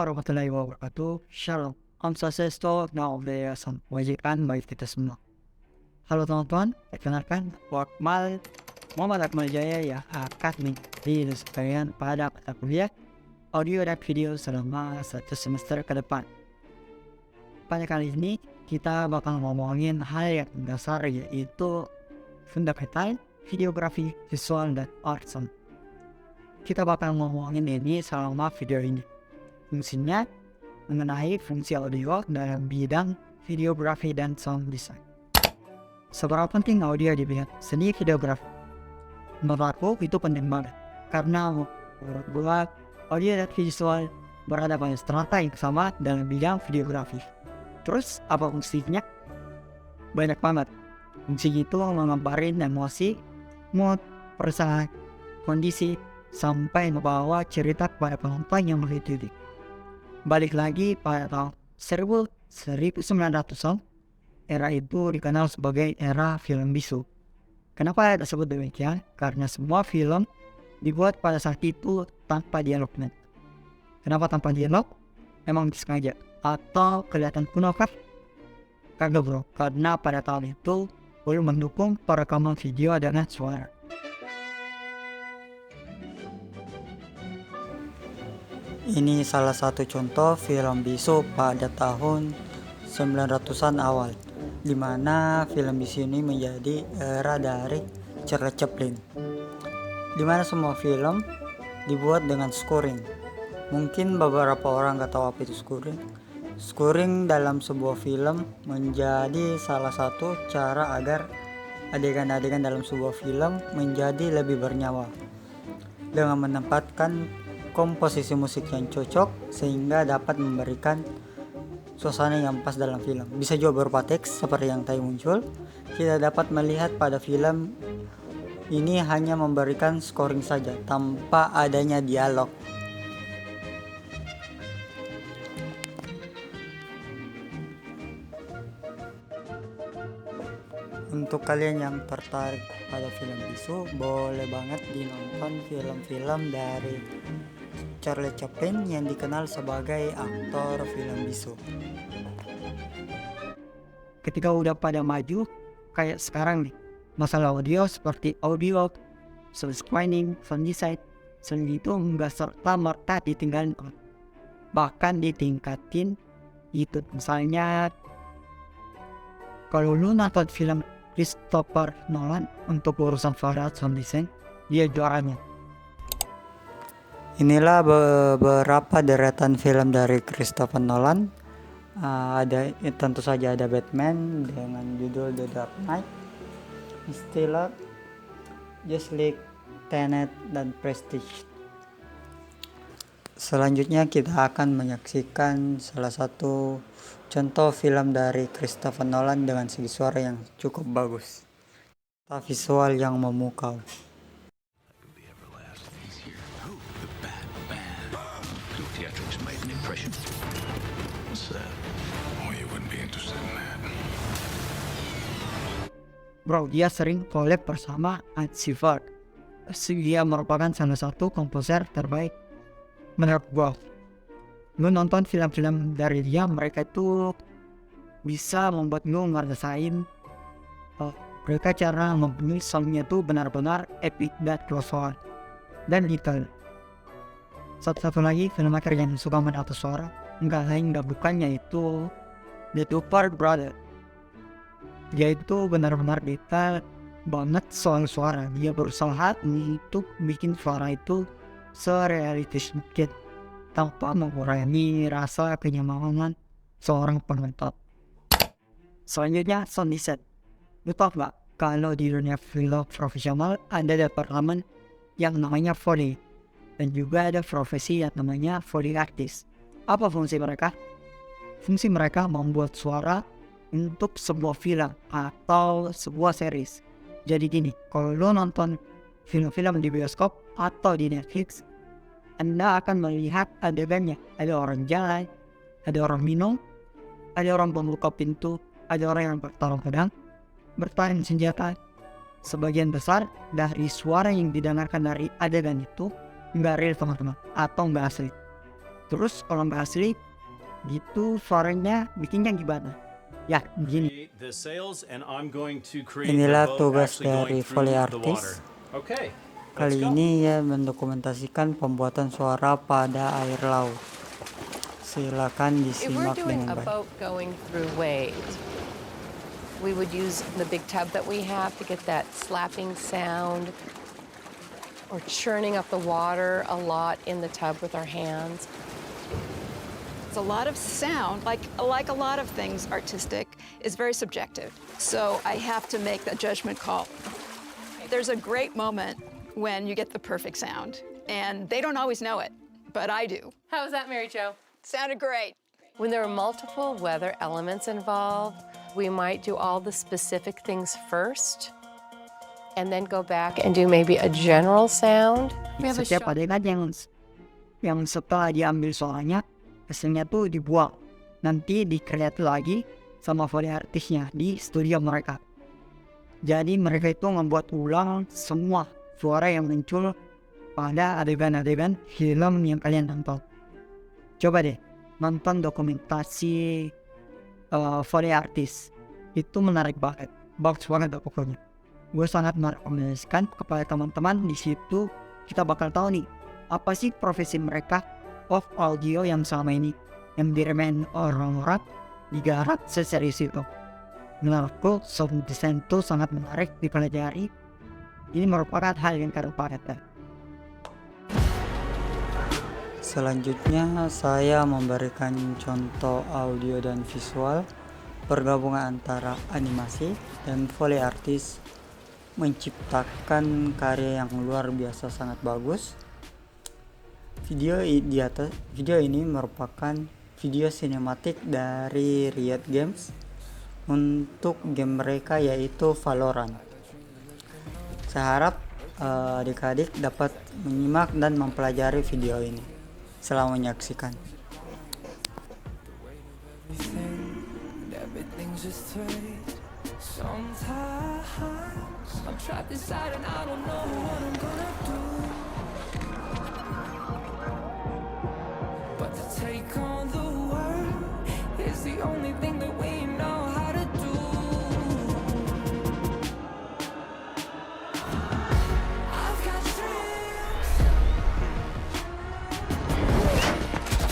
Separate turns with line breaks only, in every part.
warahmatullahi wabarakatuh. Shalom. Om Swastiastu, Namo Buddhaya, Salam Kebajikan bagi kita semua. Halo teman-teman, perkenalkan Wakmal Muhammad Akmal Jaya yang akan menjadi sekalian pada mata kuliah audio dan video selama 1 semester ke depan. Pada kali ini kita bakal ngomongin hal yang dasar, yaitu fundamental videografi, visual, dan art sound. Kita bakal ngomongin ini selama video ini. Fungsinya mengenai fungsi audio dalam bidang videografi dan sound design. Seberapa penting audio di bidang seni videografi? Menurut aku itu penting banget, karena menurut gue audio dan visual berada pada strata yang sama dalam bidang videografi. Terus apa fungsinya? Banyak banget. Fungsi itu menggambarin emosi, mood, perasaan, kondisi, sampai membawa cerita kepada penonton yang mengikuti. Balik lagi pada tahun 1900-an, era itu dikenal sebagai era film bisu. Kenapa disebut demikian? Karena semua film dibuat pada saat itu tanpa dialog. Kenapa tanpa dialog? Emang disengaja? Atau kelihatan kuno kah? Kagak bro, karena pada tahun itu belum mendukung perekaman video dengan suara. Ini salah satu contoh film bisu pada tahun 900-an awal, di mana film bisu ini menjadi era dari Charlie Chaplin, di mana semua film dibuat dengan scoring. Mungkin beberapa orang gak tahu apa itu scoring. Scoring dalam sebuah film menjadi salah satu cara agar adegan-adegan dalam sebuah film menjadi lebih bernyawa, dengan menempatkan komposisi musik yang cocok sehingga dapat memberikan suasana yang pas dalam film. Bisa juga berupa teks seperti yang tadi muncul. Kita dapat melihat pada film ini hanya memberikan scoring saja tanpa adanya dialog. Untuk kalian yang tertarik pada film bisu, boleh banget dinonton film-film dari Charlie Chaplin yang dikenal sebagai aktor film bisu. Ketika udah pada maju kayak sekarang nih, masalah audio seperti audio, sound screening, sound design, sound itu nggak serta-merta ditinggalin, bahkan ditingkatin gitu. Misalnya kalau lu nonton film Christopher Nolan untuk urusan suara sound design, dia juaranya. Inilah beberapa deretan film dari Christopher Nolan. Tentu saja ada Batman dengan judul The Dark Knight, Interstellar, Justice League, Tenet, dan Prestige. Selanjutnya kita akan menyaksikan salah satu contoh film dari Christopher Nolan dengan segi suara yang cukup bagus, visual yang memukau. Bro, dia sering collab bersama Hans Zimmer. Dia merupakan salah satu komposer terbaik menurut gua. Lu nonton film-film dari dia, mereka itu bisa membuat lu ngerasain mereka cara membuat soundnya tuh benar-benar epic dan close dan detail. Satu lagi filmmaker yang suka menata suara, enggak lain enggak bukannya itu The Duffer Brothers. Dia itu benar-benar detail banget soal suara. Dia berusaha untuk bikin suara itu serealistis mungkin tanpa mengurangi rasa kenyamanan seorang penonton. Selanjutnya sound design. Lu tau gak kalau di dunia film profesional ada departemen yang namanya Foley, dan juga ada profesi yang namanya Foley artist. Apa fungsi mereka? Fungsi mereka membuat suara untuk sebuah film atau sebuah series. Jadi gini, kalau lo nonton film-film di bioskop atau di Netflix, Anda akan melihat adegannya. Ada orang jalan, ada orang minum, ada orang membuka pintu, ada orang yang bertarung pedang, bertarung senjata. Sebagian besar dari suara yang didengarkan dari adegan itu nggak real teman-teman, atau nggak asli. Terus kalau nggak asli, gitu suaranya bikinnya gimana? Ya, begini.
Inilah tugas dari Foley Artist. Kali ini ia mendokumentasikan pembuatan suara pada air laut. Silakan
If we're
disimak
doing
dengan
a
baik.
boat going through waves, we would use the big tub that we have to get that slapping sound or churning up the water a lot in the tub with our hands.
It's a lot of sound, like a lot of things artistic, is very subjective. So I have to make that judgment call. There's a great moment when you get the perfect sound, and they don't always know it, but I do.
How was that, Mary Jo?
Sounded great.
When there are multiple weather elements involved, we might do all the specific things first and then go back and do maybe a general sound. We have a
Setiap adegan yang setelah diambil suaranya, hasilnya tuh dibuang. Nanti di-create lagi sama Foley artisnya di studio mereka. Jadi mereka itu membuat ulang semua suara yang muncul pada adegan-adegan film yang kalian tonton. Coba deh nonton dokumentasi Foley artist. Itu menarik banget. Bagus banget pokoknya. Gue sangat merekomendasikan kepada teman-teman. Di situ kita bakal tahu nih apa sih profesi mereka of audio yang selama ini yang diremehin orang-orang digarap seserius itu. Menurutku sound design itu sangat menarik dipelajari. Ini merupakan hal yang keren banget.
Selanjutnya saya memberikan contoh audio dan visual pergabungan antara animasi dan Foley artist menciptakan karya yang luar biasa sangat bagus. Video ini merupakan video sinematik dari Riot Games untuk game mereka yaitu Valorant. Saya harap adik-adik dapat menyimak dan mempelajari video ini. Selamat menyaksikan.
Take on the world is the only thing that we know how to do. I've got dreams.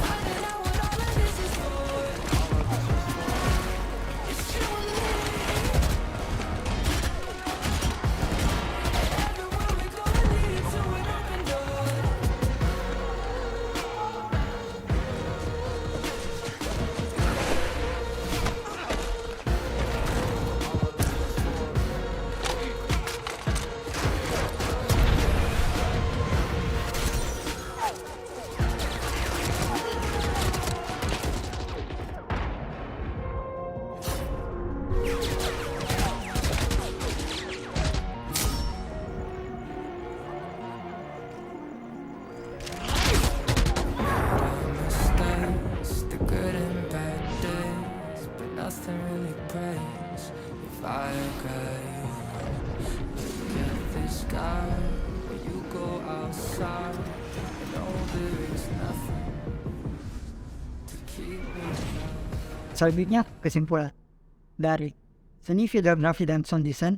Finding out what all of this is for. It's you and me. Everywhere we go leads to an open door. Mistakes, the good and bad days, but nothing really breaks if I got you. Look at the sky when you go outside. I know there is nothing to keep me down.
Selanjutnya kesimpulan dari seni videografi dan sound design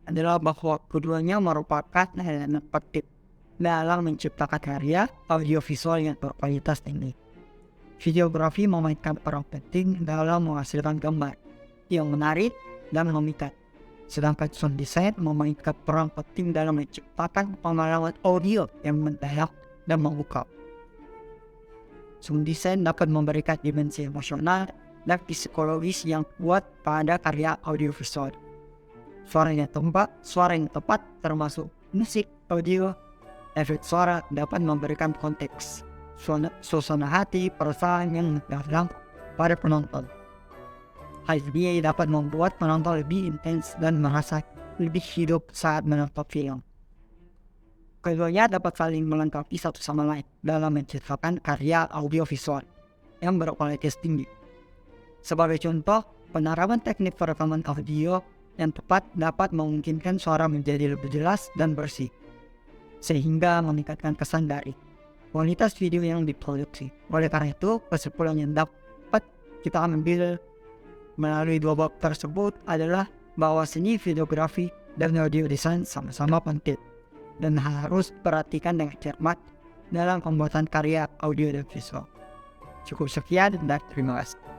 adalah bahwa keduanya merupakan elemen penting dalam menciptakan karya audiovisual yang berkualitas tinggi. Videografi memainkan peran penting dalam menghasilkan gambar yang menarik dan memikat, sedangkan sound design memainkan peran penting dalam menciptakan pengalaman audio yang mendalam dan memukau. Sound design dapat memberikan dimensi emosional dan psikologis yang kuat pada karya audiovisual. Suara yang tepat termasuk musik, audio, efek suara dapat memberikan konteks, suasana hati, perasaan yang mendalam pada penonton. Hal ini dapat membuat penonton lebih intens dan merasa lebih hidup saat menonton film. Keduanya dapat saling melengkapi satu sama lain dalam menciptakan karya audiovisual yang berkualitas tinggi. Sebagai contoh, penerapan teknik perekaman audio yang tepat dapat memungkinkan suara menjadi lebih jelas dan bersih, sehingga meningkatkan kesan dari kualitas video yang diproduksi. Oleh karena itu, kesimpulan yang dapat kita ambil melalui dua bab tersebut adalah bahwa seni videografi dan audio design sama-sama penting dan harus perhatikan dengan cermat dalam pembuatan karya audio dan visual. Cukup sekian dan terima kasih.